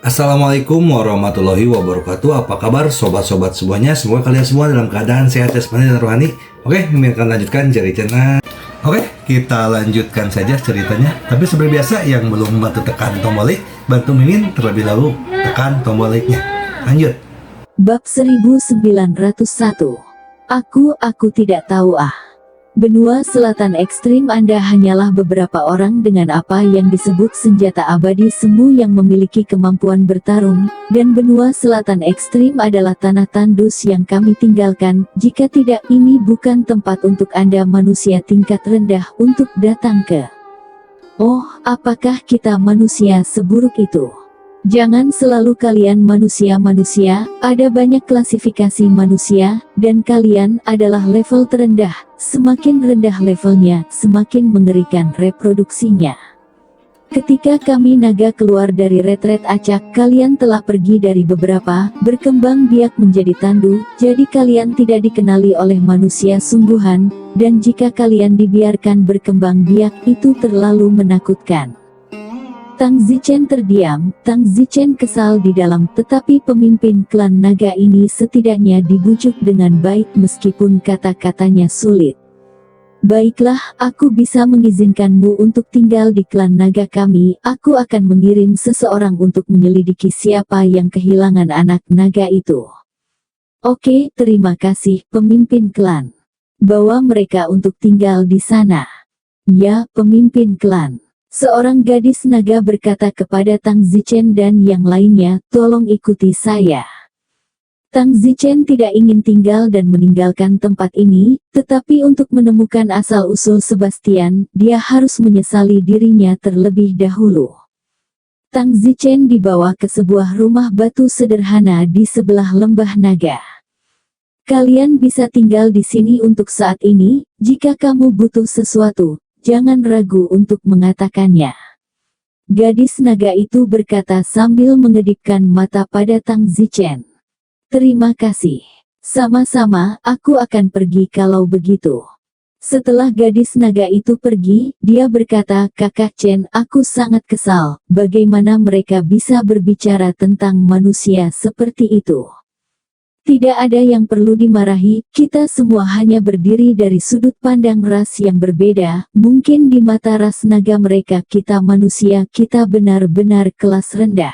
Assalamualaikum warahmatullahi wabarakatuh. Apa kabar sobat-sobat semuanya? Semoga kalian semua dalam keadaan sehat jasmani dan rohani. Oke, kami akan lanjutkan cerita. Oke, kita lanjutkan saja ceritanya. Tapi seperti biasa, yang belum membantu tekan tombol like, bantu Mimin terlebih dahulu tekan tombol like-nya. Lanjut. Bab 1901. Aku tidak tahu Benua Selatan Ekstrim Anda hanyalah beberapa orang dengan apa yang disebut senjata abadi semu yang memiliki kemampuan bertarung, dan benua Selatan Ekstrim adalah tanah tandus yang kami tinggalkan. Jika tidak, ini bukan tempat untuk Anda manusia tingkat rendah untuk datang ke. Oh, apakah kita manusia seburuk itu? Jangan selalu kalian manusia-manusia, ada banyak klasifikasi manusia, dan kalian adalah level terendah. Semakin rendah levelnya, semakin mengerikan reproduksinya. Ketika kami naga keluar dari retret acak, kalian telah pergi dari beberapa, berkembang biak menjadi tandu, jadi kalian tidak dikenali oleh manusia sungguhan, dan jika kalian dibiarkan berkembang biak, itu terlalu menakutkan. Tang Zichen terdiam. Tang Zichen kesal di dalam, tetapi pemimpin klan naga ini setidaknya dibujuk dengan baik meskipun kata-katanya sulit. Baiklah, aku bisa mengizinkanmu untuk tinggal di klan naga kami. Aku akan mengirim seseorang untuk menyelidiki siapa yang kehilangan anak naga itu. Oke, terima kasih, pemimpin klan. Bawa mereka untuk tinggal di sana. Ya, pemimpin klan. Seorang gadis naga berkata kepada Tang Zichen dan yang lainnya, tolong ikuti saya. Tang Zichen tidak ingin tinggal dan meninggalkan tempat ini, tetapi untuk menemukan asal-usul Sebastian, dia harus menyesali dirinya terlebih dahulu. Tang Zichen dibawa ke sebuah rumah batu sederhana di sebelah lembah naga. Kalian bisa tinggal di sini untuk saat ini, jika kamu butuh sesuatu. Jangan ragu untuk mengatakannya. Gadis naga itu berkata sambil mengedipkan mata pada Tang Zichen. Terima kasih. Sama-sama, aku akan pergi kalau begitu. Setelah gadis naga itu pergi, dia berkata, Kakak Chen, aku sangat kesal, bagaimana mereka bisa berbicara tentang manusia seperti itu. Tidak ada yang perlu dimarahi, kita semua hanya berdiri dari sudut pandang ras yang berbeda. Mungkin di mata ras naga mereka kita manusia, kita benar-benar kelas rendah.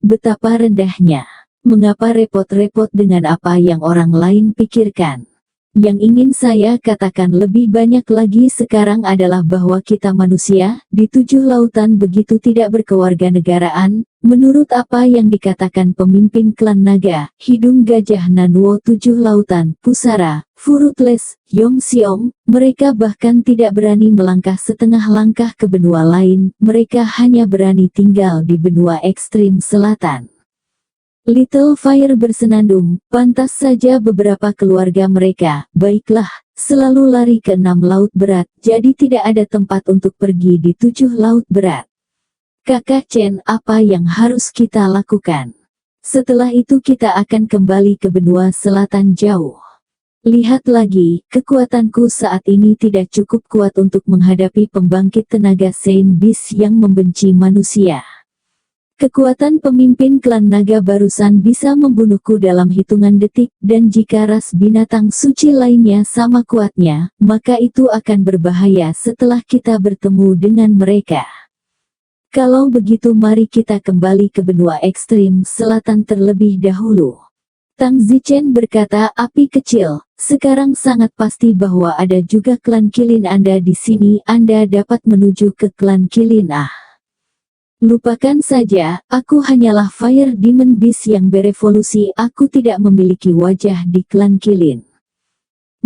Betapa rendahnya. Mengapa repot-repot dengan apa yang orang lain pikirkan? Yang ingin saya katakan lebih banyak lagi sekarang adalah bahwa kita manusia, di 7 lautan begitu tidak berkewarganegaraan. Menurut apa yang dikatakan pemimpin klan naga, hidung gajah Nanwo 7 lautan, Pusara, Fruitless, Yongxiong, mereka bahkan tidak berani melangkah setengah langkah ke benua lain, mereka hanya berani tinggal di benua ekstrim selatan. Little Fire bersenandung, pantas saja beberapa keluarga mereka, baiklah, selalu lari ke 6 laut berat, jadi tidak ada tempat untuk pergi di 7 laut berat. Kakak Chen, apa yang harus kita lakukan? Setelah itu kita akan kembali ke benua selatan jauh. Lihat lagi, kekuatanku saat ini tidak cukup kuat untuk menghadapi pembangkit tenaga Saint Beast yang membenci manusia. Kekuatan pemimpin klan naga barusan bisa membunuhku dalam hitungan detik, dan jika ras binatang suci lainnya sama kuatnya, maka itu akan berbahaya setelah kita bertemu dengan mereka. Kalau begitu mari kita kembali ke benua ekstrim selatan terlebih dahulu. Tang Zichen berkata, api kecil, sekarang sangat pasti bahwa ada juga klan Kilin Anda di sini, Anda dapat menuju ke klan Kilin. Lupakan saja, aku hanyalah Fire Demon Beast yang berevolusi, aku tidak memiliki wajah di klan Kilin.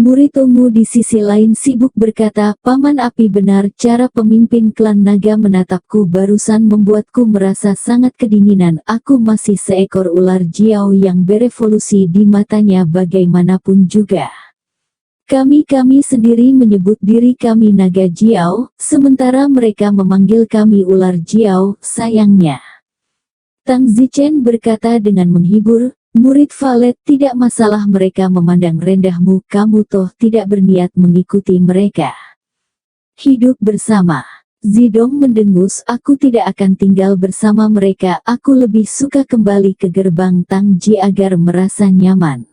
Murid Ongmu di sisi lain sibuk berkata, Paman Api benar, cara pemimpin klan naga menatapku barusan membuatku merasa sangat kedinginan, aku masih seekor ular jiao yang berevolusi di matanya bagaimanapun juga. Kami sendiri menyebut diri kami naga jiao, sementara mereka memanggil kami ular jiao, sayangnya. Tang Zichen berkata dengan menghibur, murid Valet, tidak masalah mereka memandang rendahmu, kamu toh tidak berniat mengikuti mereka. Hidup bersama. Zidong mendengus, aku tidak akan tinggal bersama mereka, aku lebih suka kembali ke gerbang Tangji agar merasa nyaman.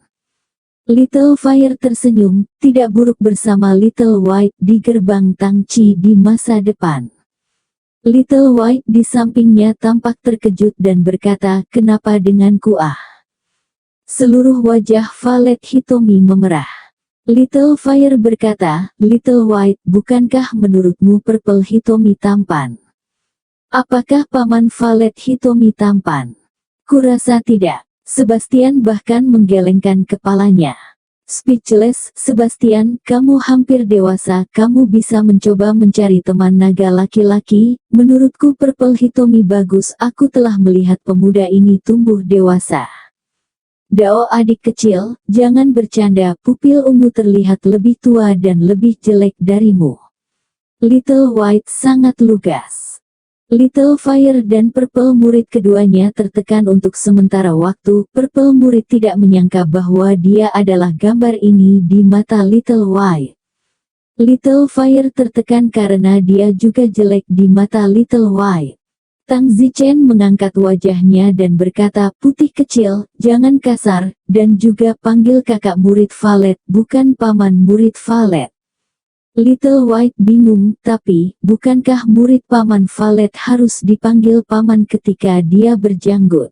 Little Fire tersenyum, tidak buruk bersama Little White di gerbang Tangji di masa depan. Little White di sampingnya tampak terkejut dan berkata, kenapa denganku ah? Seluruh wajah Valet Hitomi memerah. Little Fire berkata, Little White, bukankah menurutmu Purple Hitomi tampan? Apakah Paman Valet Hitomi tampan? Kurasa tidak. Sebastian bahkan menggelengkan kepalanya. Speechless, Sebastian, kamu hampir dewasa, kamu bisa mencoba mencari teman naga laki-laki, menurutku Purple Hitomi bagus, aku telah melihat pemuda ini tumbuh dewasa. Dao adik kecil, jangan bercanda, pupil ungu terlihat lebih tua dan lebih jelek darimu. Little White sangat lugas. Little Fire dan Purple murid keduanya tertekan untuk sementara waktu. Purple murid tidak menyangka bahwa dia adalah gambar ini di mata Little White. Little Fire tertekan karena dia juga jelek di mata Little White. Tang Zichen mengangkat wajahnya dan berkata, putih kecil, jangan kasar, dan juga panggil kakak murid Valet, bukan paman murid Valet. Little White bingung, tapi, bukankah murid paman Valet harus dipanggil paman ketika dia berjanggut?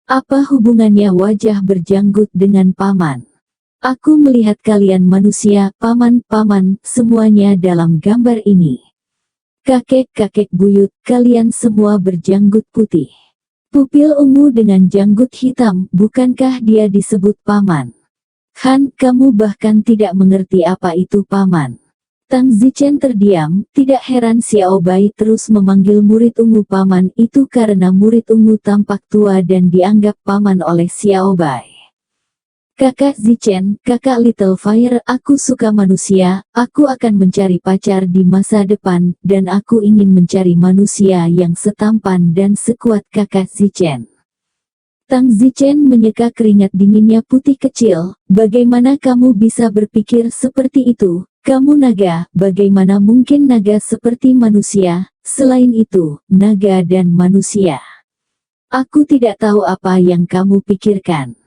Apa hubungannya wajah berjanggut dengan paman? Aku melihat kalian manusia, paman-paman, semuanya dalam gambar ini. Kakek-kakek buyut, kalian semua berjanggut putih. Pupil ungu dengan janggut hitam, bukankah dia disebut paman? Han, kamu bahkan tidak mengerti apa itu paman. Tang Zichen terdiam, tidak heran Xiao Bai terus memanggil murid ungu paman itu karena murid ungu tampak tua dan dianggap paman oleh Xiao Bai. Kakak Zichen, kakak Little Fire, aku suka manusia, aku akan mencari pacar di masa depan, dan aku ingin mencari manusia yang setampan dan sekuat kakak Zichen. Tang Zichen menyeka keringat dinginnya putih kecil, bagaimana kamu bisa berpikir seperti itu? Kamu naga, bagaimana mungkin naga seperti manusia? Selain itu, naga dan manusia. Aku tidak tahu apa yang kamu pikirkan.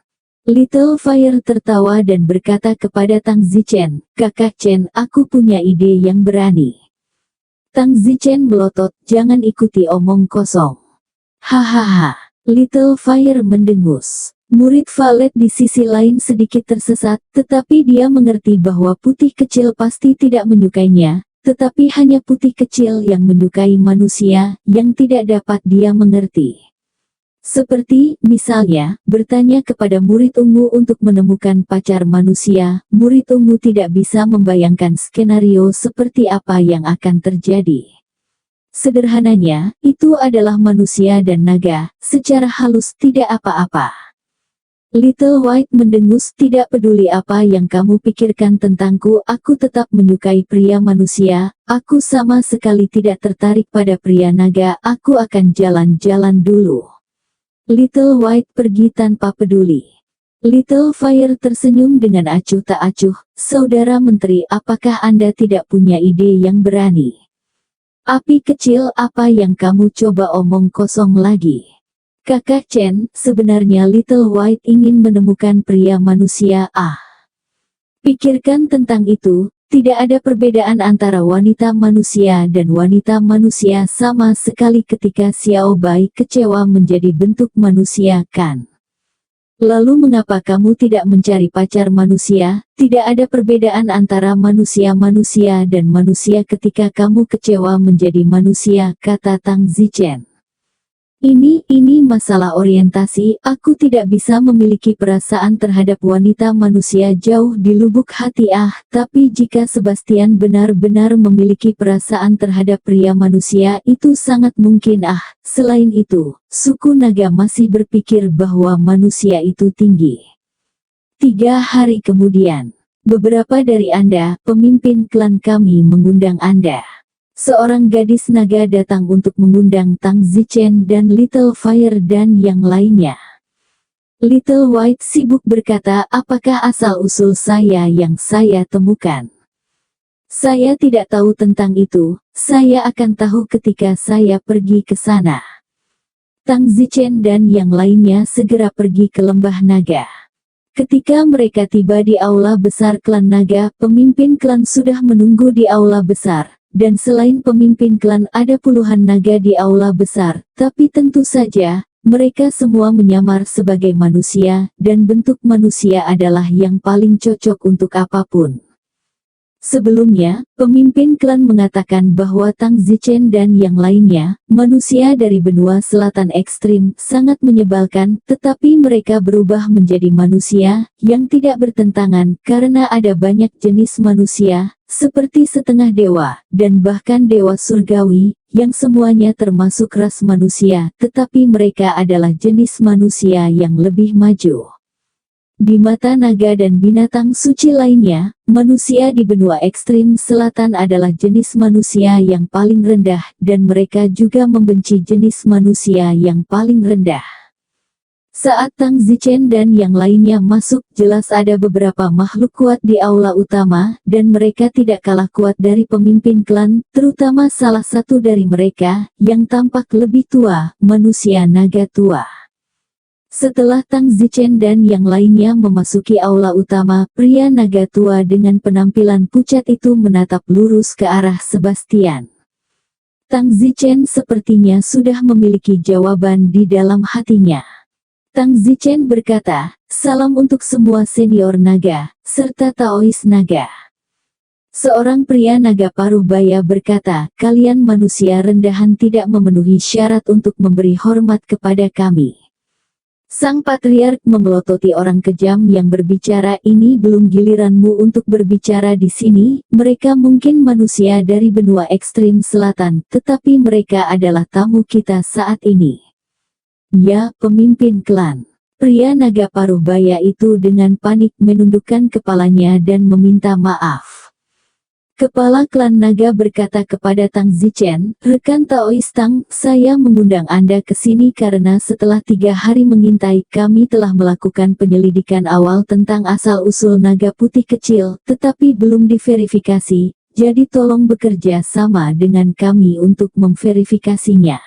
Little Fire tertawa dan berkata kepada Tang Zichen, kakak Chen, aku punya ide yang berani. Tang Zichen melotot, jangan ikuti omong kosong. Hahaha, Little Fire mendengus. Murid Valet di sisi lain sedikit tersesat, tetapi dia mengerti bahwa putih kecil pasti tidak menyukainya, tetapi hanya putih kecil yang menyukai manusia, yang tidak dapat dia mengerti. Seperti, misalnya, bertanya kepada murid ungu untuk menemukan pacar manusia, murid ungu tidak bisa membayangkan skenario seperti apa yang akan terjadi. Sederhananya, itu adalah manusia dan naga, secara halus tidak apa-apa. Little White mendengus, tidak peduli apa yang kamu pikirkan tentangku, aku tetap menyukai pria manusia, aku sama sekali tidak tertarik pada pria naga, aku akan jalan-jalan dulu. Little White pergi tanpa peduli. Little Fire tersenyum dengan acuh tak acuh, saudara menteri, apakah Anda tidak punya ide yang berani? Api kecil, apa yang kamu coba omong kosong lagi? Kakak Chen, sebenarnya Little White ingin menemukan pria manusia, Pikirkan tentang itu, tidak ada perbedaan antara wanita manusia dan wanita manusia sama sekali ketika Xiao Bai kecewa menjadi bentuk manusia, kan? Lalu mengapa kamu tidak mencari pacar manusia? Tidak ada perbedaan antara manusia-manusia dan manusia ketika kamu kecewa menjadi manusia, kata Tang Zichen. Ini masalah orientasi, aku tidak bisa memiliki perasaan terhadap wanita manusia jauh di lubuk hati tapi jika Sebastian benar-benar memiliki perasaan terhadap pria manusia itu sangat mungkin selain itu, suku naga masih berpikir bahwa manusia itu tinggi. 3 hari kemudian, beberapa dari Anda, pemimpin klan kami mengundang Anda. Seorang gadis naga datang untuk mengundang Tang Zichen dan Little Fire dan yang lainnya. Little White sibuk berkata, apakah asal-usul saya yang saya temukan? Saya tidak tahu tentang itu, saya akan tahu ketika saya pergi ke sana. Tang Zichen dan yang lainnya segera pergi ke lembah naga. Ketika mereka tiba di aula besar klan naga, pemimpin klan sudah menunggu di aula besar. Dan selain pemimpin klan ada puluhan naga di aula besar, tapi tentu saja, mereka semua menyamar sebagai manusia, dan bentuk manusia adalah yang paling cocok untuk apapun. Sebelumnya, pemimpin klan mengatakan bahwa Tang Zichen dan yang lainnya, manusia dari benua selatan ekstrim, sangat menyebalkan, tetapi mereka berubah menjadi manusia, yang tidak bertentangan, karena ada banyak jenis manusia, seperti setengah dewa, dan bahkan dewa surgawi, yang semuanya termasuk ras manusia, tetapi mereka adalah jenis manusia yang lebih maju. Di mata naga dan binatang suci lainnya, manusia di benua ekstrim selatan adalah jenis manusia yang paling rendah, dan mereka juga membenci jenis manusia yang paling rendah. Saat Tang Zichen dan yang lainnya masuk, jelas ada beberapa makhluk kuat di aula utama, dan mereka tidak kalah kuat dari pemimpin klan, terutama salah satu dari mereka, yang tampak lebih tua, manusia naga tua. Setelah Tang Zichen dan yang lainnya memasuki aula utama, pria naga tua dengan penampilan pucat itu menatap lurus ke arah Sebastian. Tang Zichen sepertinya sudah memiliki jawaban di dalam hatinya. Tang Zichen berkata, "Salam untuk semua senior naga, serta Taois naga." Seorang pria naga paruh baya berkata, "Kalian manusia rendahan tidak memenuhi syarat untuk memberi hormat kepada kami." Sang patriark memelototi orang kejam yang berbicara, "Ini belum giliranmu untuk berbicara di sini, mereka mungkin manusia dari benua ekstrim selatan, tetapi mereka adalah tamu kita saat ini." "Ya, pemimpin klan." Pria naga paruh baya itu dengan panik menundukkan kepalanya dan meminta maaf. Kepala klan naga berkata kepada Tang Zichen, "Rekan Taois Tang, saya mengundang Anda ke sini karena setelah 3 hari mengintai, kami telah melakukan penyelidikan awal tentang asal-usul naga putih kecil, tetapi belum diverifikasi, jadi tolong bekerja sama dengan kami untuk memverifikasinya."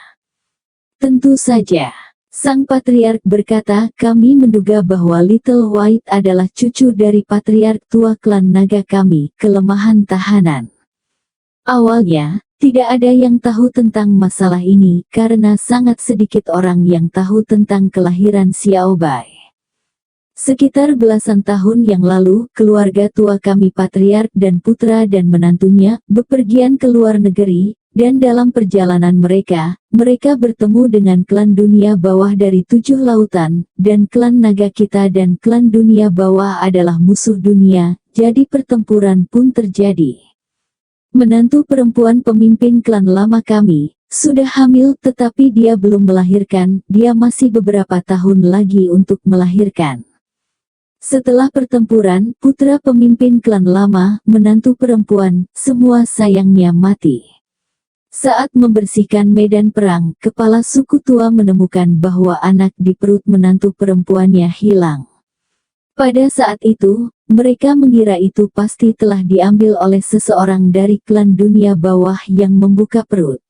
"Tentu saja." Sang patriark berkata, "Kami menduga bahwa Little White adalah cucu dari patriark tua klan naga kami, kelemahan tahanan." Awalnya, tidak ada yang tahu tentang masalah ini, karena sangat sedikit orang yang tahu tentang kelahiran Xiao Bai. Sekitar belasan tahun yang lalu, keluarga tua kami patriark dan putra dan menantunya, bepergian ke luar negeri, dan dalam perjalanan mereka bertemu dengan klan dunia bawah dari 7 lautan, dan klan naga kita dan klan dunia bawah adalah musuh dunia, jadi pertempuran pun terjadi. Menantu perempuan pemimpin klan lama kami, sudah hamil tetapi dia belum melahirkan, dia masih beberapa tahun lagi untuk melahirkan. Setelah pertempuran, putra pemimpin klan lama, menantu perempuan, semua sayangnya mati. Saat membersihkan medan perang, kepala suku tua menemukan bahwa anak di perut menantu perempuannya hilang. Pada saat itu, mereka mengira itu pasti telah diambil oleh seseorang dari klan dunia bawah yang membuka perut.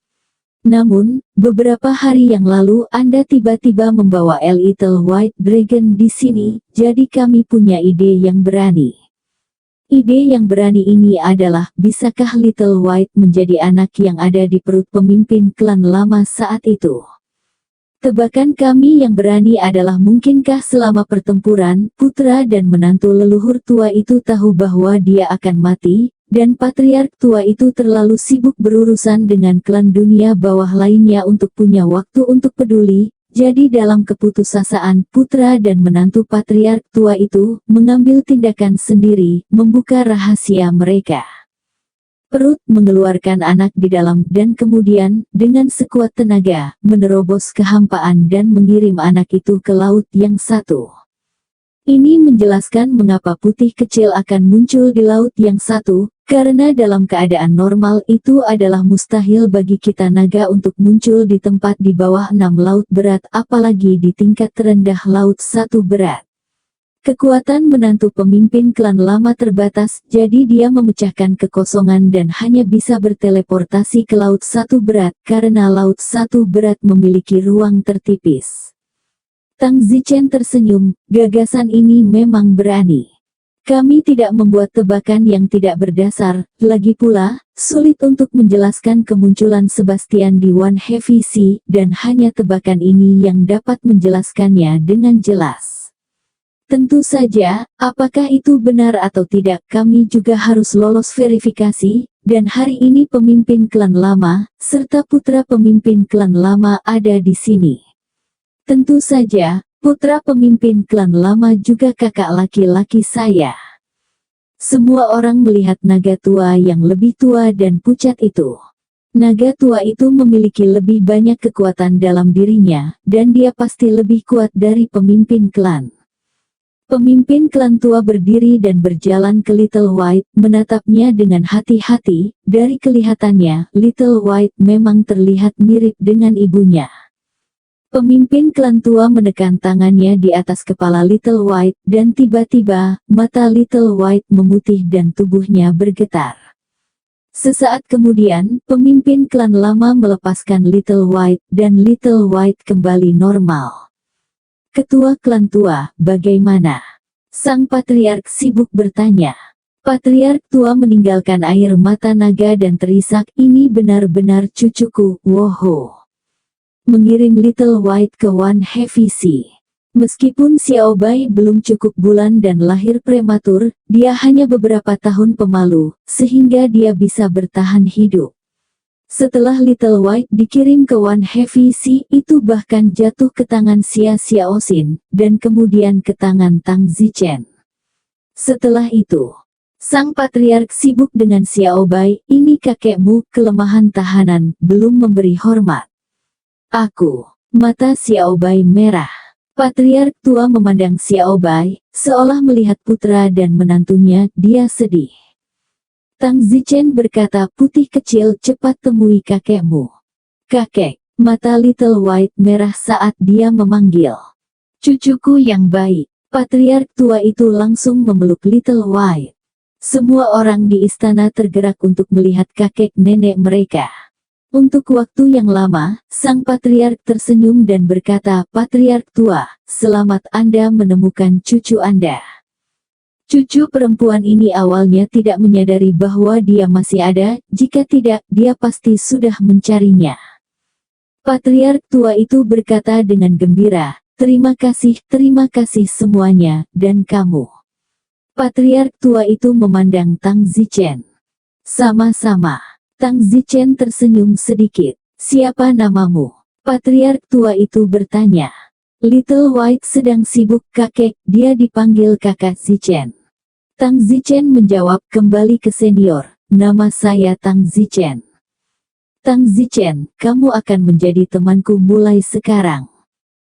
Namun, beberapa hari yang lalu Anda tiba-tiba membawa Little White Dragon di sini, jadi kami punya ide yang berani. Ide yang berani ini adalah, bisakah Little White menjadi anak yang ada di perut pemimpin klan lama saat itu? Tebakan kami yang berani adalah, mungkinkah selama pertempuran, putra dan menantu leluhur tua itu tahu bahwa dia akan mati, dan patriark tua itu terlalu sibuk berurusan dengan klan dunia bawah lainnya untuk punya waktu untuk peduli. Jadi dalam keputusasaan, putra dan menantu patriark tua itu mengambil tindakan sendiri, membuka rahasia mereka. Perut mengeluarkan anak di dalam, dan kemudian, dengan sekuat tenaga, menerobos kehampaan dan mengirim anak itu ke laut yang satu. Ini menjelaskan mengapa putih kecil akan muncul di laut yang satu, karena dalam keadaan normal itu adalah mustahil bagi kita naga untuk muncul di tempat di bawah 6 laut berat, apalagi di tingkat terendah laut 1 berat. Kekuatan menantu pemimpin klan lama terbatas, jadi dia memecahkan kekosongan dan hanya bisa berteleportasi ke Laut Satu Berat, karena Laut Satu Berat memiliki ruang tertipis. Tang Zichen tersenyum, gagasan ini memang berani. Kami tidak membuat tebakan yang tidak berdasar, lagi pula, sulit untuk menjelaskan kemunculan Sebastian di One Heavy Sea, dan hanya tebakan ini yang dapat menjelaskannya dengan jelas. Tentu saja, apakah itu benar atau tidak kami juga harus lolos verifikasi, dan hari ini pemimpin klan lama, serta putra pemimpin klan lama ada di sini. Tentu saja, putra pemimpin klan lama juga kakak laki-laki saya. Semua orang melihat naga tua yang lebih tua dan pucat itu. Naga tua itu memiliki lebih banyak kekuatan dalam dirinya, dan dia pasti lebih kuat dari pemimpin klan. Pemimpin klan tua berdiri dan berjalan ke Little White, menatapnya dengan hati-hati. Dari kelihatannya, Little White memang terlihat mirip dengan ibunya. Pemimpin klan tua menekan tangannya di atas kepala Little White, dan tiba-tiba, mata Little White memutih dan tubuhnya bergetar. Sesaat kemudian, pemimpin klan lama melepaskan Little White, dan Little White kembali normal. Ketua klan tua, bagaimana? Sang patriark sibuk bertanya. Patriark tua meninggalkan air mata naga dan terisak, ini benar-benar cucuku, woho. Mengirim Little White ke One Heavy Sea. Meskipun Xiao Bai belum cukup bulan dan lahir prematur, dia hanya beberapa tahun pemalu, sehingga dia bisa bertahan hidup. Setelah Little White dikirim ke One Heavy Sea, itu bahkan jatuh ke tangan Xia Xiaoxin, dan kemudian ke tangan Tang Zichen. Setelah itu, sang patriark sibuk dengan Xiao Bai, ini kakekmu, kelemahan tahanan, belum memberi hormat. Aku. Mata Xiao Bai merah. Patriark tua memandang Xiao Bai, seolah melihat putra dan menantunya, dia sedih. Tang Zichen berkata, putih kecil, cepat temui kakekmu. Kakek, mata Little White merah saat dia memanggil. Cucuku yang baik. Patriark tua itu langsung memeluk Little White. Semua orang di istana tergerak untuk melihat kakek nenek mereka. Untuk waktu yang lama, sang patriark tersenyum dan berkata, Patriark tua, selamat Anda menemukan cucu Anda. Cucu perempuan ini awalnya tidak menyadari bahwa dia masih ada, jika tidak, dia pasti sudah mencarinya. Patriark tua itu berkata dengan gembira, terima kasih semuanya, dan kamu. Patriark tua itu memandang Tang Zichen. Sama-sama. Tang Zichen tersenyum sedikit. Siapa namamu? Patriark tua itu bertanya. Little White sedang sibuk kakek, dia dipanggil kakak Zichen. Tang Zichen menjawab, kembali ke senior, nama saya Tang Zichen. Tang Zichen, kamu akan menjadi temanku mulai sekarang.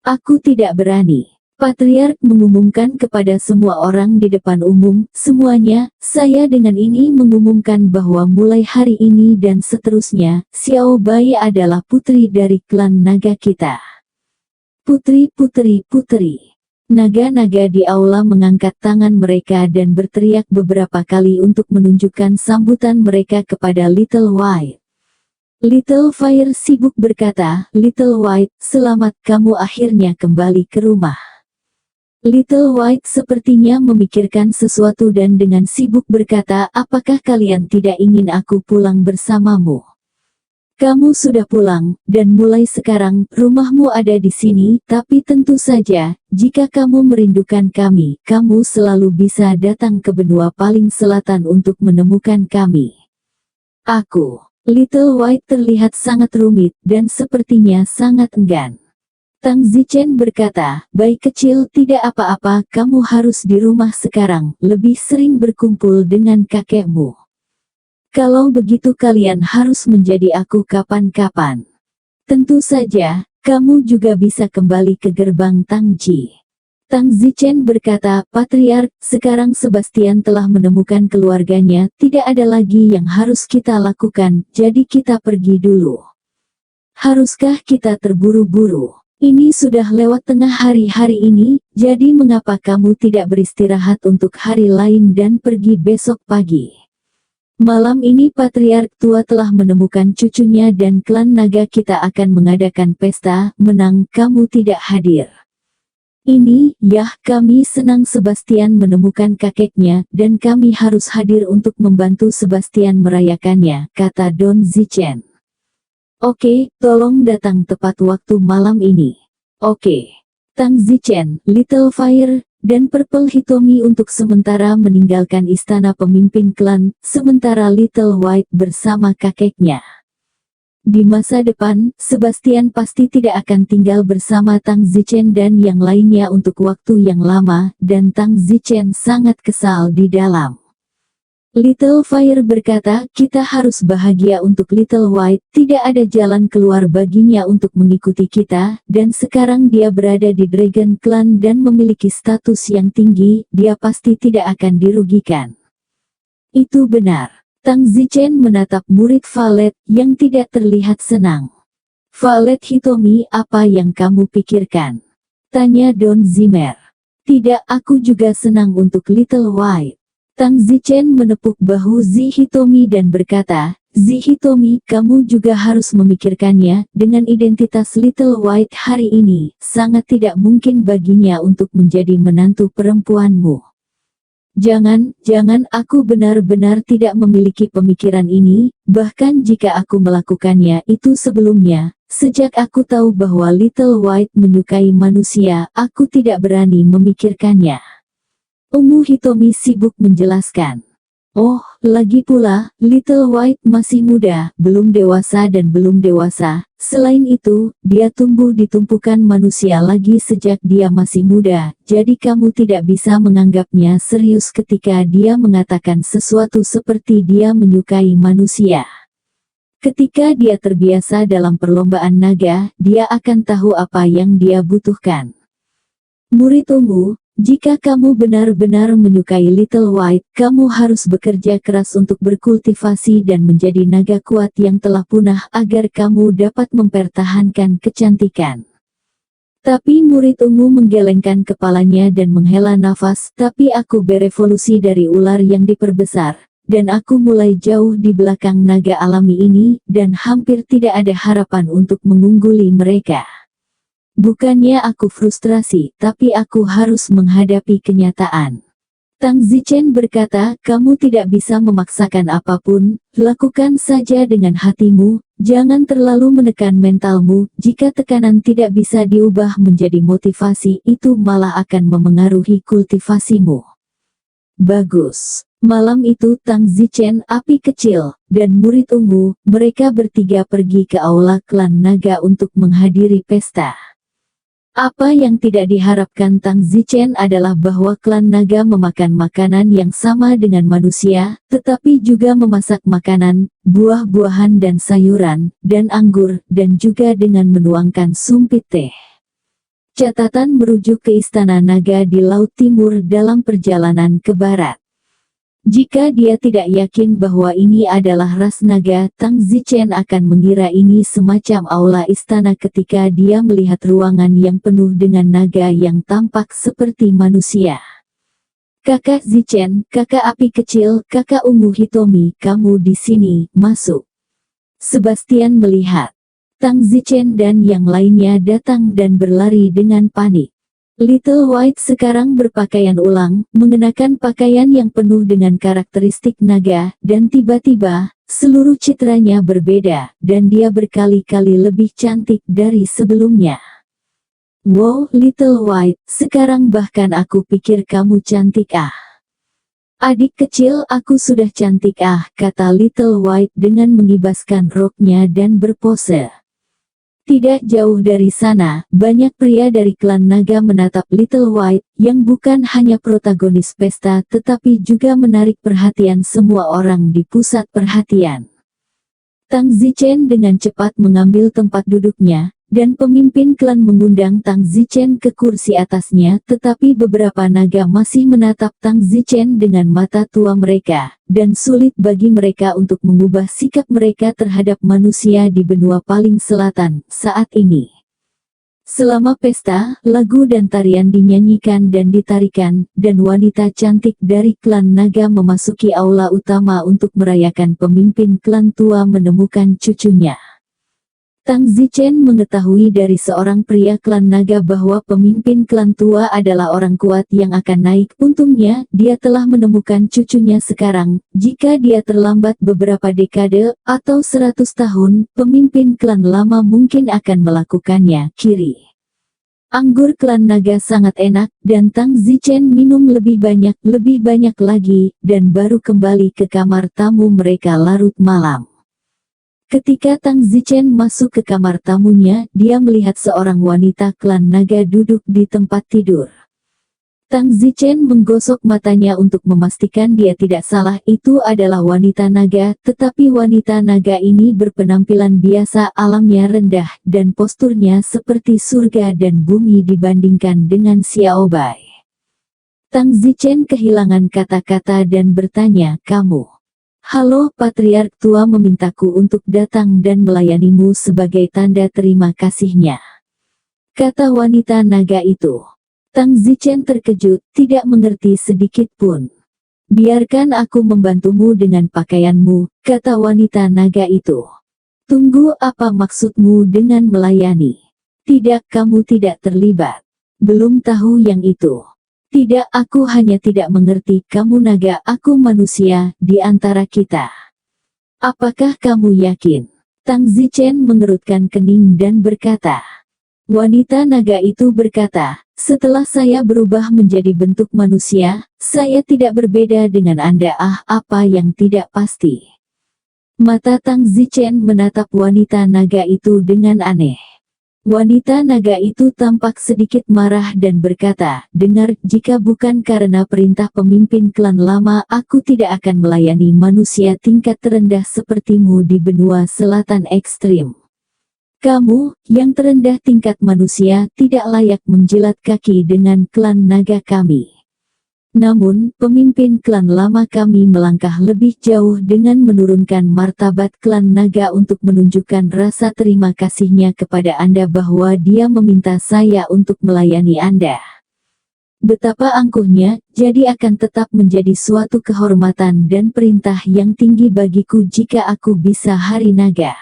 Aku tidak berani. Patriark mengumumkan kepada semua orang di depan umum, semuanya, saya dengan ini mengumumkan bahwa mulai hari ini dan seterusnya, Xiao Bai adalah putri dari klan naga kita. Putri. Naga-naga di aula mengangkat tangan mereka dan berteriak beberapa kali untuk menunjukkan sambutan mereka kepada Little White. Little Fire sibuk berkata, Little White, selamat kamu akhirnya kembali ke rumah. Little White sepertinya memikirkan sesuatu dan dengan sibuk berkata, apakah kalian tidak ingin aku pulang bersamamu? Kamu sudah pulang, dan mulai sekarang, rumahmu ada di sini, tapi tentu saja, jika kamu merindukan kami, kamu selalu bisa datang ke benua paling selatan untuk menemukan kami. Aku. Little White terlihat sangat rumit, dan sepertinya sangat enggan. Tang Zichen berkata, baik kecil, tidak apa-apa, kamu harus di rumah sekarang, lebih sering berkumpul dengan kakekmu. Kalau begitu kalian harus menjadi aku kapan-kapan. Tentu saja, kamu juga bisa kembali ke gerbang Tangji. Tang Zichen berkata, Patriark, sekarang Sebastian telah menemukan keluarganya, tidak ada lagi yang harus kita lakukan, jadi kita pergi dulu. Haruskah kita terburu-buru? Ini sudah lewat tengah hari ini, jadi mengapa kamu tidak beristirahat untuk hari lain dan pergi besok pagi? Malam ini Patriark tua telah menemukan cucunya dan klan naga kita akan mengadakan pesta, menang kamu tidak hadir. Ini, yah kami senang Sebastian menemukan kakeknya, dan kami harus hadir untuk membantu Sebastian merayakannya, kata Don Zichen. Oke, tolong datang tepat waktu malam ini. Oke. Tang Zichen, Little Fire, dan Purple Hitomi untuk sementara meninggalkan istana pemimpin klan, sementara Little White bersama kakeknya. Di masa depan, Sebastian pasti tidak akan tinggal bersama Tang Zichen dan yang lainnya untuk waktu yang lama, dan Tang Zichen sangat kesal di dalam. Little Fire berkata, kita harus bahagia untuk Little White, tidak ada jalan keluar baginya untuk mengikuti kita, dan sekarang dia berada di Dragon Clan dan memiliki status yang tinggi, dia pasti tidak akan dirugikan. Itu benar. Tang Zichen menatap murid Valet, yang tidak terlihat senang. Valet Hitomi, apa yang kamu pikirkan? Tanya Don Zimmer. Tidak, aku juga senang untuk Little White. Tang Zichen menepuk bahu Zi Hitomi dan berkata, Zi Hitomi, kamu juga harus memikirkannya, dengan identitas Little White hari ini, sangat tidak mungkin baginya untuk menjadi menantu perempuanmu. Jangan, aku benar-benar tidak memiliki pemikiran ini, bahkan jika aku melakukannya itu sebelumnya, sejak aku tahu bahwa Little White menyukai manusia, aku tidak berani memikirkannya. Ungu Hitomi sibuk menjelaskan. Oh, lagi pula, Little White masih muda, belum dewasa dan belum dewasa. Selain itu, dia tumbuh di tumpukan manusia lagi sejak dia masih muda, jadi kamu tidak bisa menganggapnya serius ketika dia mengatakan sesuatu seperti dia menyukai manusia. Ketika dia terbiasa dalam perlombaan naga, dia akan tahu apa yang dia butuhkan. Murid ungu, jika kamu benar-benar menyukai Little White, kamu harus bekerja keras untuk berkultivasi dan menjadi naga kuat yang telah punah agar kamu dapat mempertahankan kecantikan. Tapi murid ungu menggelengkan kepalanya dan menghela nafas, tapi aku berevolusi dari ular yang diperbesar, dan aku mulai jauh di belakang naga alami ini, dan hampir tidak ada harapan untuk mengungguli mereka. Bukannya aku frustrasi, tapi aku harus menghadapi kenyataan. Tang Zichen berkata, kamu tidak bisa memaksakan apapun, lakukan saja dengan hatimu, jangan terlalu menekan mentalmu, jika tekanan tidak bisa diubah menjadi motivasi, itu malah akan memengaruhi kultivasimu. Bagus. Malam itu Tang Zichen, api kecil, dan murid ungu, mereka bertiga pergi ke aula klan naga untuk menghadiri pesta. Apa yang tidak diharapkan Tang Zichen adalah bahwa klan naga memakan makanan yang sama dengan manusia, tetapi juga memasak makanan, buah-buahan dan sayuran, dan anggur, dan juga dengan menuangkan sumpit teh. Catatan merujuk ke Istana Naga di Laut Timur dalam perjalanan ke barat. Jika dia tidak yakin bahwa ini adalah ras naga, Tang Zichen akan mengira ini semacam aula istana ketika dia melihat ruangan yang penuh dengan naga yang tampak seperti manusia. Kakak Zichen, kakak api kecil, kakak ungu Hitomi, kamu di sini, masuk. Sebastian melihat Tang Zichen dan yang lainnya datang dan berlari dengan panik. Little White sekarang berpakaian ulang, mengenakan pakaian yang penuh dengan karakteristik naga, dan tiba-tiba, seluruh citranya berbeda, dan dia berkali-kali lebih cantik dari sebelumnya. Wow, Little White, sekarang bahkan aku pikir kamu cantik ah. Adik kecil, aku sudah cantik ah, kata Little White dengan mengibaskan roknya dan berpose. Tidak jauh dari sana, banyak pria dari klan naga menatap Little White, yang bukan hanya protagonis pesta tetapi juga menarik perhatian semua orang di pusat perhatian. Tang Zichen dengan cepat mengambil tempat duduknya, dan pemimpin klan mengundang Tang Zichen ke kursi atasnya, tetapi beberapa naga masih menatap Tang Zichen dengan mata tua mereka, dan sulit bagi mereka untuk mengubah sikap mereka terhadap manusia di benua paling selatan saat ini. Selama pesta, lagu dan tarian dinyanyikan dan ditarikan, dan wanita cantik dari klan naga memasuki aula utama untuk merayakan pemimpin klan tua menemukan cucunya. Tang Zichen mengetahui dari seorang pria klan naga bahwa pemimpin klan tua adalah orang kuat yang akan naik. Untungnya, dia telah menemukan cucunya sekarang. Jika dia terlambat beberapa dekade atau 100 tahun, pemimpin klan lama mungkin akan melakukannya. Kiri. Anggur klan naga sangat enak, dan Tang Zichen minum lebih banyak lagi, dan baru kembali ke kamar tamu mereka larut malam. Ketika Tang Zichen masuk ke kamar tamunya, dia melihat seorang wanita klan naga duduk di tempat tidur. Tang Zichen menggosok matanya untuk memastikan dia tidak salah, itu adalah wanita naga, tetapi wanita naga ini berpenampilan biasa, alamnya rendah, dan posturnya seperti surga dan bumi dibandingkan dengan Xiao Bai. Tang Zichen kehilangan kata-kata dan bertanya, "Kamu?" "Halo, Patriark tua memintaku untuk datang dan melayanimu sebagai tanda terima kasihnya," kata wanita naga itu. Tang Zichen terkejut, tidak mengerti sedikit pun. "Biarkan aku membantumu dengan pakaianmu," kata wanita naga itu. "Tunggu, apa maksudmu dengan melayani?" "Tidak, kamu tidak terlibat. Belum tahu yang itu." "Tidak, aku hanya tidak mengerti, kamu naga, aku manusia, di antara kita. Apakah kamu yakin?" Tang Zichen mengerutkan kening dan berkata. Wanita naga itu berkata, "Setelah saya berubah menjadi bentuk manusia, saya tidak berbeda dengan Anda." Apa yang tidak pasti?" Mata Tang Zichen menatap wanita naga itu dengan aneh. Wanita naga itu tampak sedikit marah dan berkata, "Dengar, jika bukan karena perintah pemimpin klan lama, aku tidak akan melayani manusia tingkat terendah sepertimu di benua selatan ekstrim. Kamu, yang terendah tingkat manusia, tidak layak menjilat kaki dengan klan naga kami." Namun, pemimpin klan lama kami melangkah lebih jauh dengan menurunkan martabat klan naga untuk menunjukkan rasa terima kasihnya kepada Anda bahwa dia meminta saya untuk melayani Anda. Betapa angkuhnya, jadi akan tetap menjadi suatu kehormatan dan perintah yang tinggi bagiku jika aku bisa hari naga.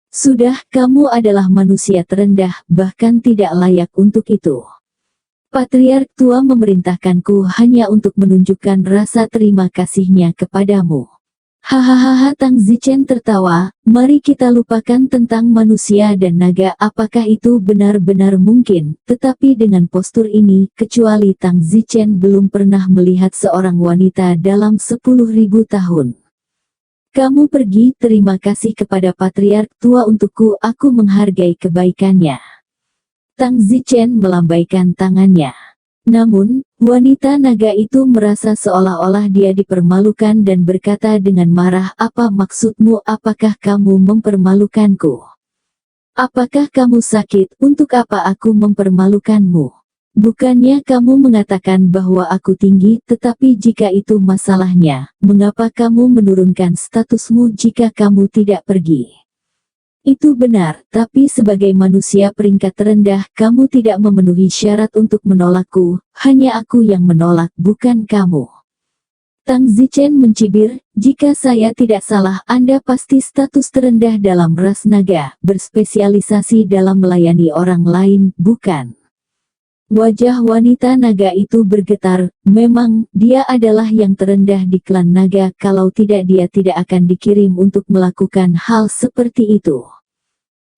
Sudah, kamu adalah manusia terendah, bahkan tidak layak untuk itu. Patriark tua memerintahkanku hanya untuk menunjukkan rasa terima kasihnya kepadamu. Hahaha. Tang Zichen tertawa, "Mari kita lupakan tentang manusia dan naga, apakah itu benar-benar mungkin?" Tetapi dengan postur ini, kecuali Tang Zichen belum pernah melihat seorang wanita dalam 10.000 tahun. "Kamu pergi, terima kasih kepada Patriark tua untukku, aku menghargai kebaikannya." Tang Zichen melambaikan tangannya. Namun, wanita naga itu merasa seolah-olah dia dipermalukan dan berkata dengan marah, "Apa maksudmu? Apakah kamu mempermalukanku? Apakah kamu sakit? Untuk apa aku mempermalukanmu? Bukannya kamu mengatakan bahwa aku tinggi, tetapi jika itu masalahnya, mengapa kamu menurunkan statusmu jika kamu tidak pergi?" "Itu benar, tapi sebagai manusia peringkat terendah, kamu tidak memenuhi syarat untuk menolakku, hanya aku yang menolak, bukan kamu." Tang Zichen mencibir, "Jika saya tidak salah, Anda pasti status terendah dalam ras naga, berspesialisasi dalam melayani orang lain, bukan?" Wajah wanita naga itu bergetar, memang, dia adalah yang terendah di klan naga, kalau tidak dia tidak akan dikirim untuk melakukan hal seperti itu.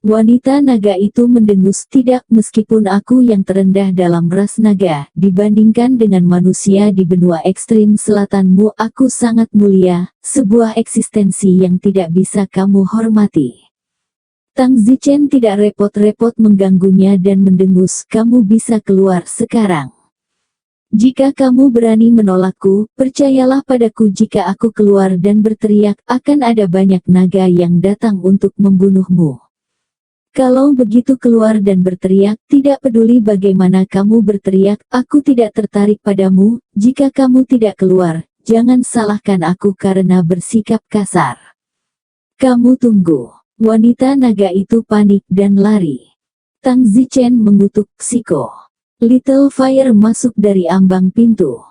Wanita naga itu mendengus, "Tidak, meskipun aku yang terendah dalam ras naga, dibandingkan dengan manusia di benua ekstrim selatanmu, aku sangat mulia, sebuah eksistensi yang tidak bisa kamu hormati." Tang Zichen tidak repot-repot mengganggunya dan mendengus, "Kamu bisa keluar sekarang. Jika kamu berani menolakku, percayalah padaku, jika aku keluar dan berteriak, akan ada banyak naga yang datang untuk membunuhmu. Kalau begitu keluar dan berteriak, tidak peduli bagaimana kamu berteriak, aku tidak tertarik padamu. Jika kamu tidak keluar, jangan salahkan aku karena bersikap kasar. Kamu tunggu." Wanita naga itu panik dan lari. Tang Zichen mengutuk Siko. Little Fire masuk dari ambang pintu.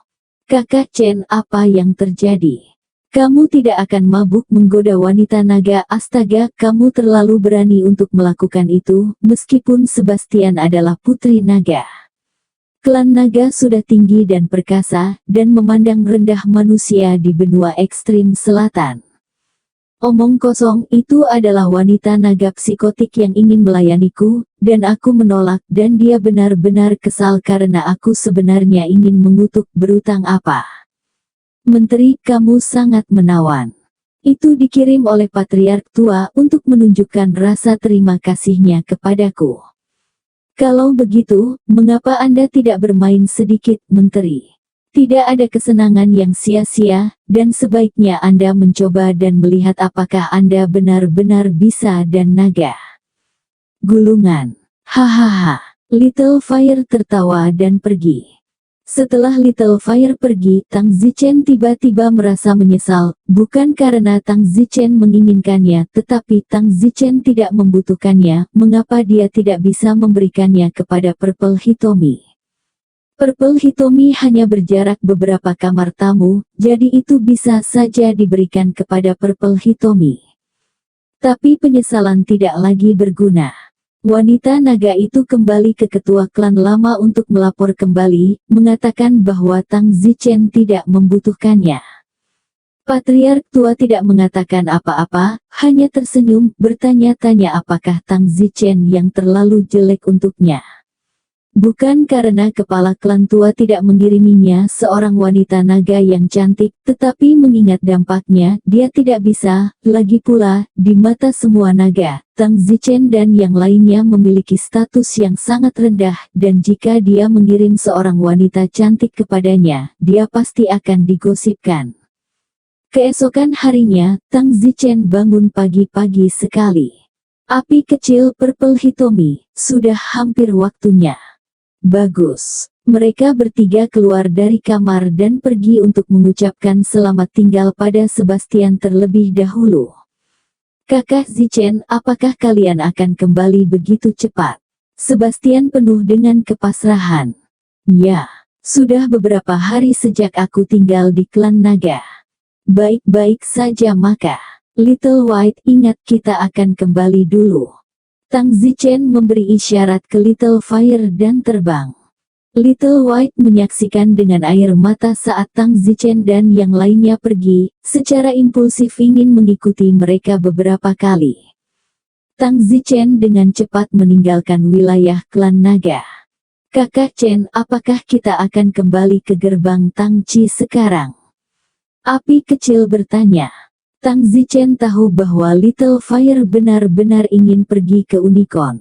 Kakak Chen, apa yang terjadi? Kamu tidak akan mabuk menggoda wanita naga. Astaga, kamu terlalu berani untuk melakukan itu, meskipun Sebastian adalah putri naga. Klan naga sudah tinggi dan perkasa, dan memandang rendah manusia di benua ekstrim selatan. Omong kosong, itu adalah wanita naga psikotik yang ingin melayaniku, dan aku menolak, dan dia benar-benar kesal karena aku sebenarnya ingin mengutuk berutang apa. Menteri, kamu sangat menawan. Itu dikirim oleh Patriark tua untuk menunjukkan rasa terima kasihnya kepadaku. Kalau begitu, mengapa Anda tidak bermain sedikit, Menteri? Tidak ada kesenangan yang sia-sia, dan sebaiknya Anda mencoba dan melihat apakah Anda benar-benar bisa dan naga. Gulungan. Hahaha. Little Fire tertawa dan pergi. Setelah Little Fire pergi, Tang Zichen tiba-tiba merasa menyesal, bukan karena Tang Zichen menginginkannya, tetapi Tang Zichen tidak membutuhkannya. Mengapa dia tidak bisa memberikannya kepada Purple Hitomi? Purple Hitomi hanya berjarak beberapa kamar tamu, jadi itu bisa saja diberikan kepada Purple Hitomi. Tapi penyesalan tidak lagi berguna. Wanita naga itu kembali ke ketua klan lama untuk melapor kembali, mengatakan bahwa Tang Zichen tidak membutuhkannya. Patriark tua tidak mengatakan apa-apa, hanya tersenyum, bertanya-tanya apakah Tang Zichen yang terlalu jelek untuknya. Bukan karena kepala klan tua tidak mengiriminya seorang wanita naga yang cantik, tetapi mengingat dampaknya, dia tidak bisa. Lagi pula, di mata semua naga, Tang Zichen dan yang lainnya memiliki status yang sangat rendah, dan jika dia mengirim seorang wanita cantik kepadanya, dia pasti akan digosipkan. Keesokan harinya, Tang Zichen bangun pagi-pagi sekali. Api kecil Purple Hitomi, sudah hampir waktunya. Bagus. Mereka bertiga keluar dari kamar dan pergi untuk mengucapkan selamat tinggal pada Sebastian terlebih dahulu. Kakak Zichen, apakah kalian akan kembali begitu cepat? Sebastian penuh dengan kepasrahan. Ya, sudah beberapa hari sejak aku tinggal di klan naga. Baik-baik saja maka. Little White, ingat kita akan kembali dulu. Tang Zichen memberi isyarat ke Little Fire dan terbang. Little White menyaksikan dengan air mata saat Tang Zichen dan yang lainnya pergi, secara impulsif ingin mengikuti mereka beberapa kali. Tang Zichen dengan cepat meninggalkan wilayah klan naga. Kakak Chen, apakah kita akan kembali ke gerbang Tang Chi sekarang? Api kecil bertanya. Tang Zichen tahu bahwa Little Fire benar-benar ingin pergi ke Unicorn.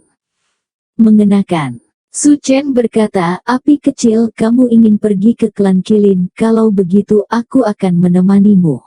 Mengenakan. Su Chen berkata, api kecil, kamu ingin pergi ke klan Kilin, kalau begitu aku akan menemanimu.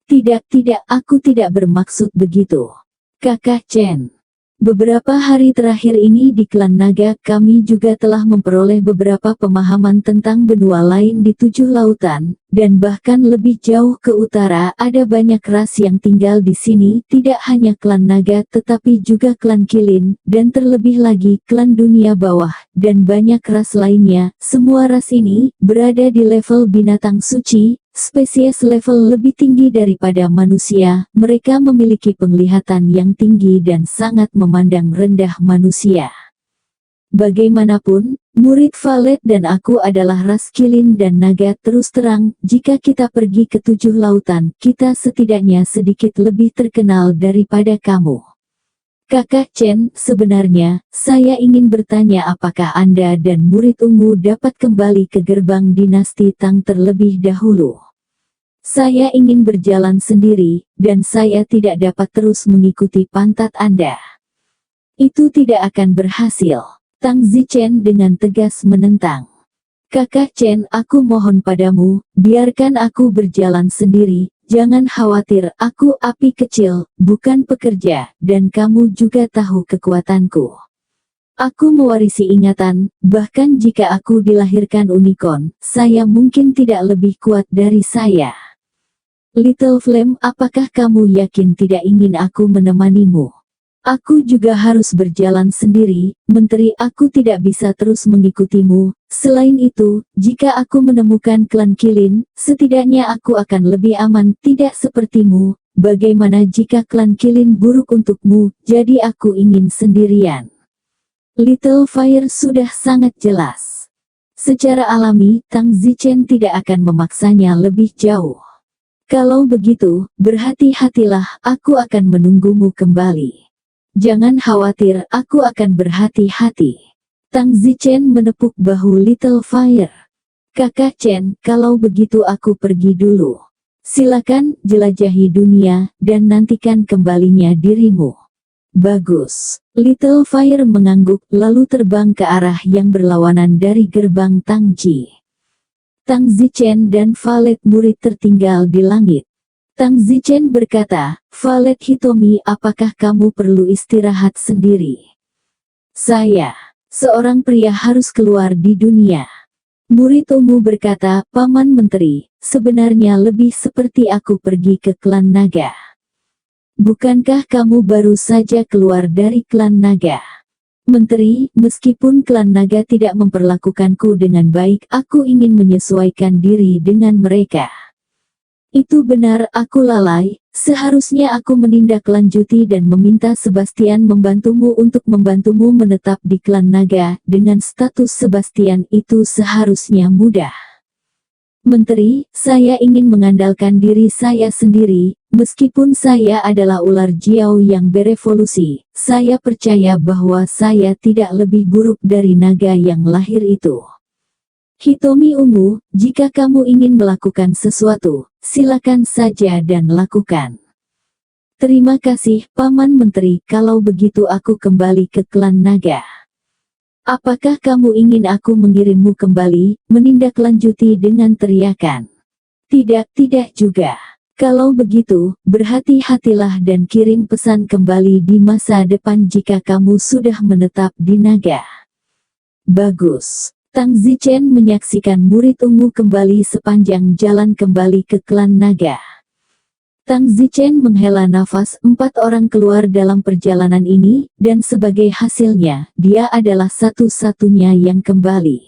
Tidak, aku tidak bermaksud begitu. Kakak Chen. Beberapa hari terakhir ini di klan naga, kami juga telah memperoleh beberapa pemahaman tentang benua lain di 7 lautan, dan bahkan lebih jauh ke utara ada banyak ras yang tinggal di sini, tidak hanya klan naga tetapi juga klan Kilin, dan terlebih lagi klan dunia bawah, dan banyak ras lainnya. Semua ras ini berada di level binatang suci, spesies level lebih tinggi daripada manusia. Mereka memiliki penglihatan yang tinggi dan sangat memandang rendah manusia. Bagaimanapun, murid Valet dan aku adalah ras Kilin dan naga. Terus terang, jika kita pergi ke 7 lautan, kita setidaknya sedikit lebih terkenal daripada kamu. Kakak Chen, sebenarnya, saya ingin bertanya apakah Anda dan murid ungu dapat kembali ke gerbang dinasti Tang terlebih dahulu. Saya ingin berjalan sendiri, dan saya tidak dapat terus mengikuti pantat Anda. Itu tidak akan berhasil. Tang Zichen dengan tegas menentang. Kakak Chen, aku mohon padamu, biarkan aku berjalan sendiri. Jangan khawatir, aku api kecil, bukan pekerja, dan kamu juga tahu kekuatanku. Aku mewarisi ingatan, bahkan jika aku dilahirkan unicorn, saya mungkin tidak lebih kuat dari saya. Little Flame, apakah kamu yakin tidak ingin aku menemanimu? Aku juga harus berjalan sendiri, Menteri. Aku tidak bisa terus mengikutimu. Selain itu, jika aku menemukan klan Kilin, setidaknya aku akan lebih aman, tidak sepertimu. Bagaimana jika klan Kilin buruk untukmu, jadi aku ingin sendirian. Little Fire sudah sangat jelas. Secara alami, Tang Zichen tidak akan memaksanya lebih jauh. Kalau begitu, berhati-hatilah, aku akan menunggumu kembali. Jangan khawatir, aku akan berhati-hati. Tang Zichen menepuk bahu Little Fire. Kakak Chen, kalau begitu aku pergi dulu. Silakan, jelajahi dunia, dan nantikan kembalinya dirimu. Bagus. Little Fire mengangguk, lalu terbang ke arah yang berlawanan dari gerbang Tangji. Tang Zichen dan valet murid tertinggal di langit. Tang Zichen berkata, "Valet Hitomi, apakah kamu perlu istirahat sendiri? Saya, seorang pria, harus keluar di dunia." Murid Omu berkata, "Paman Menteri, sebenarnya lebih seperti aku pergi ke klan naga." "Bukankah kamu baru saja keluar dari klan naga?" "Menteri, meskipun klan naga tidak memperlakukanku dengan baik, aku ingin menyesuaikan diri dengan mereka." "Itu benar, aku lalai. Seharusnya aku menindaklanjuti dan meminta Sebastian membantumu untuk membantumu menetap di klan naga. Dengan status Sebastian itu seharusnya mudah." "Menteri, saya ingin mengandalkan diri saya sendiri. Meskipun saya adalah ular Jiao yang berevolusi, saya percaya bahwa saya tidak lebih buruk dari naga yang lahir itu." "Hitomi Ungu, jika kamu ingin melakukan sesuatu, silakan saja dan lakukan." "Terima kasih, Paman Menteri, kalau begitu aku kembali ke klan naga." "Apakah kamu ingin aku mengirimmu kembali?" menindaklanjuti dengan teriakan. "Tidak, tidak juga. Kalau begitu, berhati-hatilah dan kirim pesan kembali di masa depan jika kamu sudah menetap di naga." Bagus. Tang Zichen menyaksikan murid ungu kembali sepanjang jalan kembali ke klan naga. Tang Zichen menghela nafas. 4 orang keluar dalam perjalanan ini, dan sebagai hasilnya, dia adalah satu-satunya yang kembali.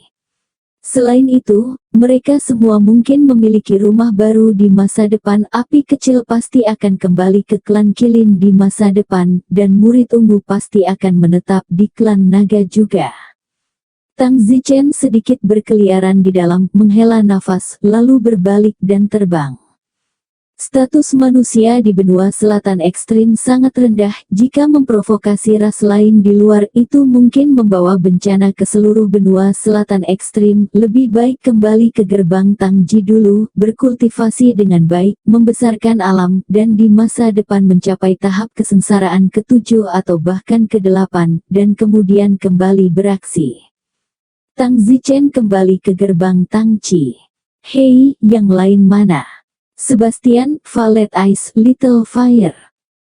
Selain itu, mereka semua mungkin memiliki rumah baru di masa depan. Api kecil pasti akan kembali ke klan Kilin di masa depan, dan murid ungu pasti akan menetap di klan naga juga. Tang Zichen sedikit berkeliaran di dalam, menghela nafas, lalu berbalik dan terbang. Status manusia di benua selatan ekstrim sangat rendah. Jika memprovokasi ras lain di luar itu mungkin membawa bencana ke seluruh benua selatan ekstrim. Lebih baik kembali ke gerbang Tangji dulu, berkultivasi dengan baik, membesarkan alam, dan di masa depan mencapai tahap kesengsaraan ke-7 atau bahkan ke-8, dan kemudian kembali beraksi. Tang Zichen kembali ke gerbang Tangji. "Hei, yang lain mana? Sebastian, Valet Ice, Little Fire."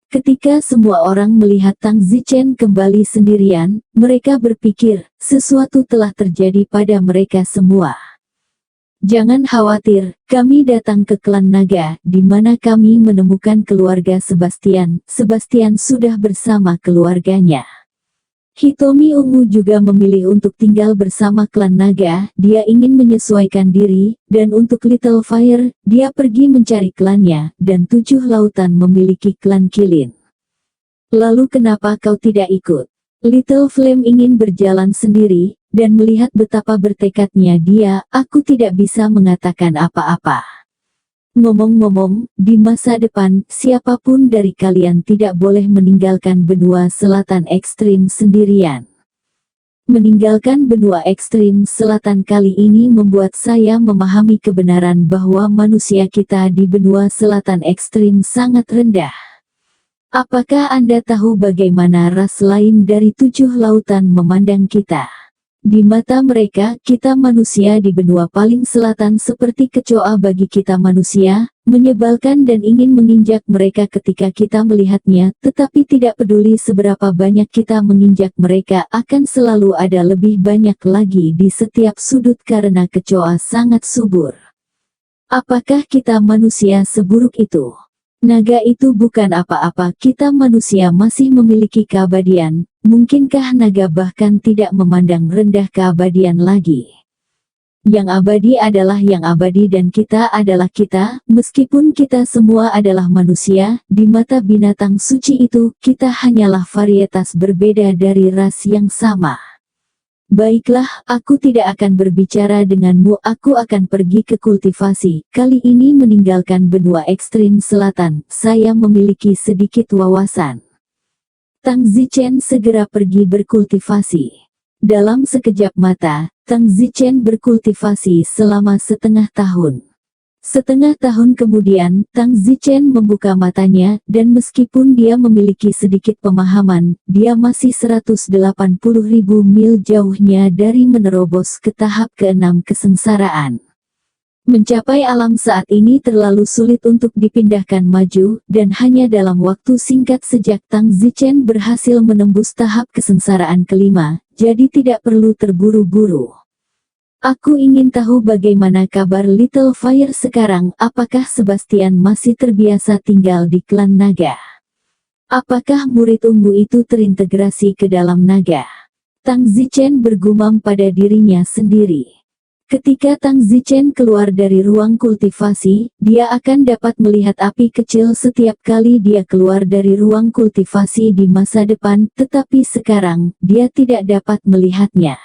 Ketika semua orang melihat Tang Zichen kembali sendirian, mereka berpikir, sesuatu telah terjadi pada mereka semua. "Jangan khawatir, kami datang ke klan naga, di mana kami menemukan keluarga Sebastian. Sebastian sudah bersama keluarganya." Hitomi Ungu juga memilih untuk tinggal bersama klan naga. Dia ingin menyesuaikan diri, dan untuk Little Fire, dia pergi mencari klannya, dan 7 lautan memiliki klan Kilin. "Lalu kenapa kau tidak ikut?" Little Flame ingin berjalan sendiri, dan melihat betapa bertekadnya dia. "Aku tidak bisa mengatakan apa-apa. Ngomong-ngomong, di masa depan, siapapun dari kalian tidak boleh meninggalkan benua selatan ekstrim sendirian." Meninggalkan benua ekstrim selatan kali ini membuat saya memahami kebenaran bahwa manusia kita di benua selatan ekstrim sangat rendah. Apakah Anda tahu bagaimana ras lain dari 7 lautan memandang kita? Di mata mereka, kita manusia di benua paling selatan seperti kecoa bagi kita manusia, menyebalkan dan ingin menginjak mereka ketika kita melihatnya, tetapi tidak peduli seberapa banyak kita menginjak mereka, akan selalu ada lebih banyak lagi di setiap sudut karena kecoa sangat subur. Apakah kita manusia seburuk itu? Naga itu bukan apa-apa, kita manusia masih memiliki keabadian. Mungkinkah naga bahkan tidak memandang rendah keabadian lagi? Yang abadi adalah yang abadi dan kita adalah kita, meskipun kita semua adalah manusia, di mata binatang suci itu, kita hanyalah varietas berbeda dari ras yang sama. Baiklah, aku tidak akan berbicara denganmu, aku akan pergi ke kultivasi, kali ini meninggalkan benua ekstrim selatan, saya memiliki sedikit wawasan. Tang Zichen segera pergi berkultivasi. Dalam sekejap mata, Tang Zichen berkultivasi selama setengah tahun. Setengah tahun kemudian, Tang Zichen membuka matanya, dan meskipun dia memiliki sedikit pemahaman, dia masih 180.000 mil jauhnya dari menerobos ke tahap ke-6 kesengsaraan. Mencapai alam saat ini terlalu sulit untuk dipindahkan maju, dan hanya dalam waktu singkat sejak Tang Zichen berhasil menembus tahap kesengsaraan kelima, jadi tidak perlu terburu-buru. Aku ingin tahu bagaimana kabar Little Fire sekarang, apakah Sebastian masih terbiasa tinggal di klan naga? Apakah murid ungu itu terintegrasi ke dalam naga? Tang Zichen bergumam pada dirinya sendiri. Ketika Tang Zichen keluar dari ruang kultivasi, dia akan dapat melihat api kecil setiap kali dia keluar dari ruang kultivasi di masa depan, tetapi sekarang, dia tidak dapat melihatnya.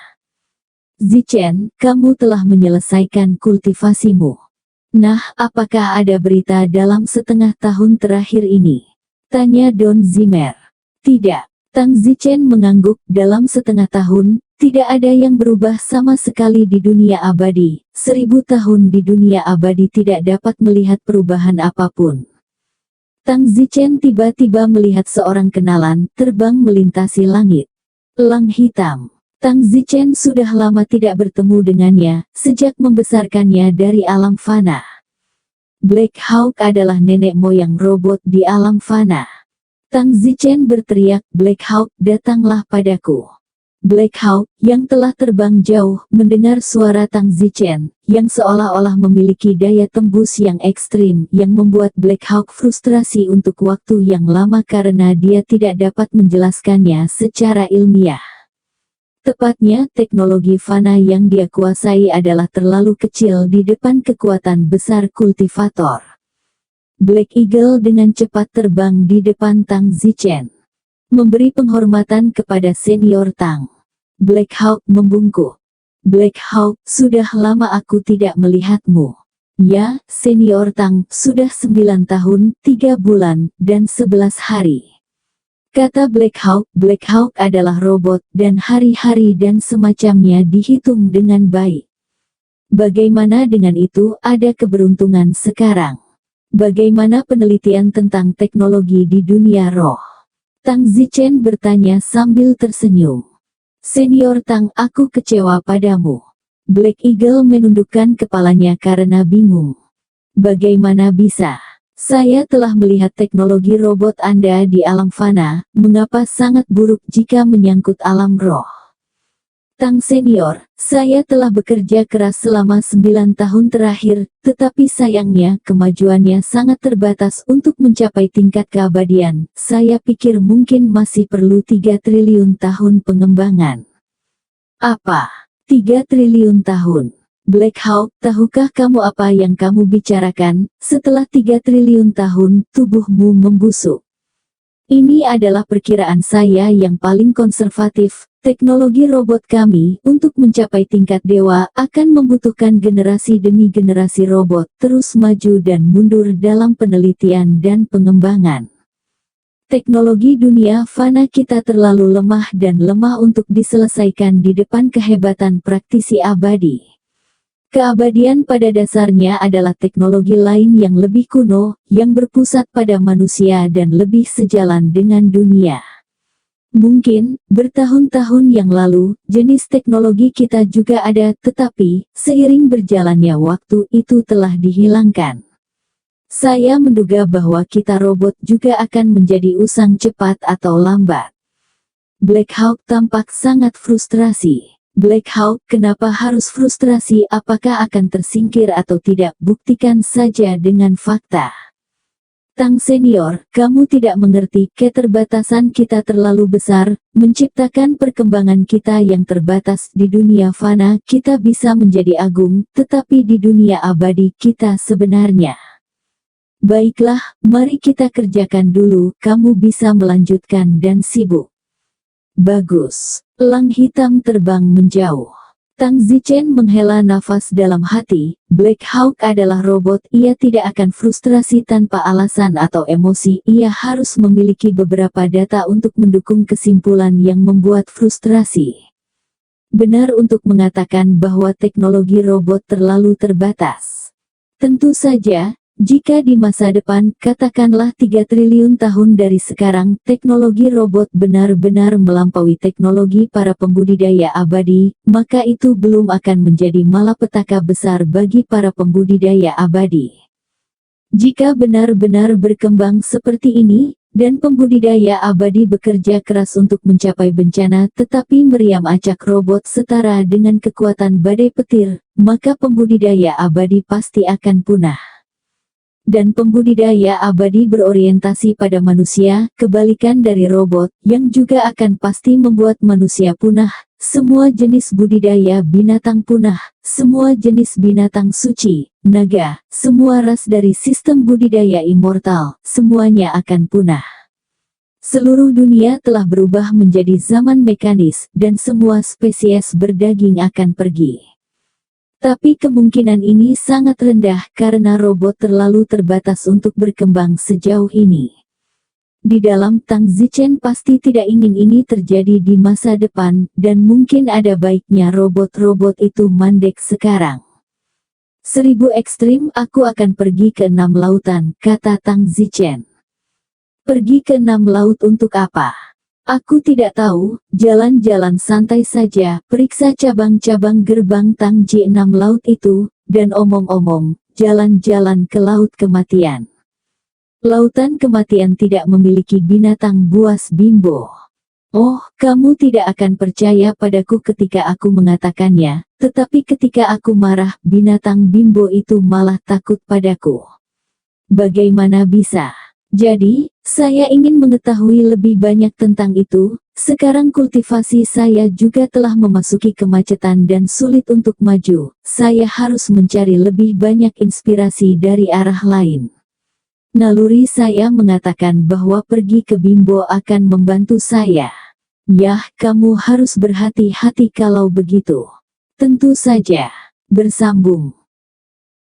Zichen, kamu telah menyelesaikan kultivasimu. Nah, apakah ada berita dalam setengah tahun terakhir ini? Tanya Don Zimmer. Tidak. Tang Zichen mengangguk, dalam setengah tahun, tidak ada yang berubah sama sekali di dunia abadi. 1000 tahun di dunia abadi tidak dapat melihat perubahan apapun. Tang Zichen tiba-tiba melihat seorang kenalan terbang melintasi langit. Elang hitam. Tang Zichen sudah lama tidak bertemu dengannya, sejak membesarkannya dari alam fana. Black Hawk adalah nenek moyang robot di alam fana. Tang Zichen berteriak, Black Hawk, datanglah padaku. Black Hawk, yang telah terbang jauh, mendengar suara Tang Zichen, yang seolah-olah memiliki daya tembus yang ekstrim, yang membuat Black Hawk frustrasi untuk waktu yang lama karena dia tidak dapat menjelaskannya secara ilmiah. Tepatnya, teknologi fana yang dia kuasai adalah terlalu kecil di depan kekuatan besar kultivator. Black Eagle dengan cepat terbang di depan Tang Zichen, memberi penghormatan kepada senior Tang. Black Hawk membungkuk. Black Hawk, sudah lama aku tidak melihatmu. Ya, senior Tang, sudah 9 tahun, 3 bulan, dan 11 hari. Kata Black Hawk adalah robot, dan hari-hari dan semacamnya dihitung dengan baik. Bagaimana dengan itu, ada keberuntungan sekarang. Bagaimana penelitian tentang teknologi di dunia roh? Tang Zichen bertanya sambil tersenyum. Senior Tang, aku kecewa padamu. Black Eagle menundukkan kepalanya karena bingung. Bagaimana bisa? Saya telah melihat teknologi robot Anda di alam fana, mengapa sangat buruk jika menyangkut alam roh? Tang Senior, saya telah bekerja keras selama 9 tahun terakhir, tetapi sayangnya kemajuannya sangat terbatas untuk mencapai tingkat keabadian. Saya pikir mungkin masih perlu 3 triliun tahun pengembangan. Apa? 3 triliun tahun? Black Hawk, tahukah kamu apa yang kamu bicarakan? Setelah 3 triliun tahun, tubuhmu membusuk. Ini adalah perkiraan saya yang paling konservatif. Teknologi robot kami, untuk mencapai tingkat dewa, akan membutuhkan generasi demi generasi robot, terus maju dan mundur dalam penelitian dan pengembangan. Teknologi dunia fana kita terlalu lemah dan lemah untuk diselesaikan di depan kehebatan praktisi abadi. Keabadian pada dasarnya adalah teknologi lain yang lebih kuno, yang berpusat pada manusia dan lebih sejalan dengan dunia. Mungkin, bertahun-tahun yang lalu, jenis teknologi kita juga ada, tetapi, seiring berjalannya waktu itu telah dihilangkan. Saya menduga bahwa kita robot juga akan menjadi usang cepat atau lambat. Black Hawk tampak sangat frustrasi. Black Hawk, kenapa harus frustrasi? Apakah akan tersingkir atau tidak? Buktikan saja dengan fakta. Tang senior, kamu tidak mengerti keterbatasan kita terlalu besar, menciptakan perkembangan kita yang terbatas di dunia fana kita bisa menjadi agung, tetapi di dunia abadi kita sebenarnya. Baiklah, mari kita kerjakan dulu, kamu bisa melanjutkan dan sibuk. Bagus. Elang hitam terbang menjauh. Tang Zichen menghela nafas dalam hati, Black Hawk adalah robot, ia tidak akan frustrasi tanpa alasan atau emosi, ia harus memiliki beberapa data untuk mendukung kesimpulan yang membuat frustrasi. Benar untuk mengatakan bahwa teknologi robot terlalu terbatas. Tentu saja, jika di masa depan, katakanlah 3 triliun tahun dari sekarang, teknologi robot benar-benar melampaui teknologi para pembudidaya abadi, maka itu belum akan menjadi malapetaka besar bagi para pembudidaya abadi. Jika benar-benar berkembang seperti ini, dan pembudidaya abadi bekerja keras untuk mencapai bencana tetapi meriam acak robot setara dengan kekuatan badai petir, maka pembudidaya abadi pasti akan punah. Dan pembudidaya abadi berorientasi pada manusia, kebalikan dari robot, yang juga akan pasti membuat manusia punah. Semua jenis budidaya binatang punah, semua jenis binatang suci, naga, semua ras dari sistem budidaya immortal, semuanya akan punah. Seluruh dunia telah berubah menjadi zaman mekanis, dan semua spesies berdaging akan pergi. Tapi kemungkinan ini sangat rendah karena robot terlalu terbatas untuk berkembang sejauh ini. Di dalam Tang Zichen pasti tidak ingin ini terjadi di masa depan, dan mungkin ada baiknya robot-robot itu mandek sekarang. 1000 ekstrim, aku akan pergi ke 6 lautan, kata Tang Zichen. Pergi ke 6 laut untuk apa? Aku tidak tahu, jalan-jalan santai saja, periksa cabang-cabang gerbang Tangji 6 laut itu, dan omong-omong, jalan-jalan ke laut kematian. Lautan kematian tidak memiliki binatang buas bimbo. Oh, kamu tidak akan percaya padaku ketika aku mengatakannya, tetapi ketika aku marah, binatang bimbo itu malah takut padaku. Bagaimana bisa? Jadi, saya ingin mengetahui lebih banyak tentang itu. Sekarang kultivasi saya juga telah memasuki kemacetan dan sulit untuk maju. Saya harus mencari lebih banyak inspirasi dari arah lain. Naluri saya mengatakan bahwa pergi ke Bimbo akan membantu saya. Yah, kamu harus berhati-hati kalau begitu. Tentu saja. Bersambung.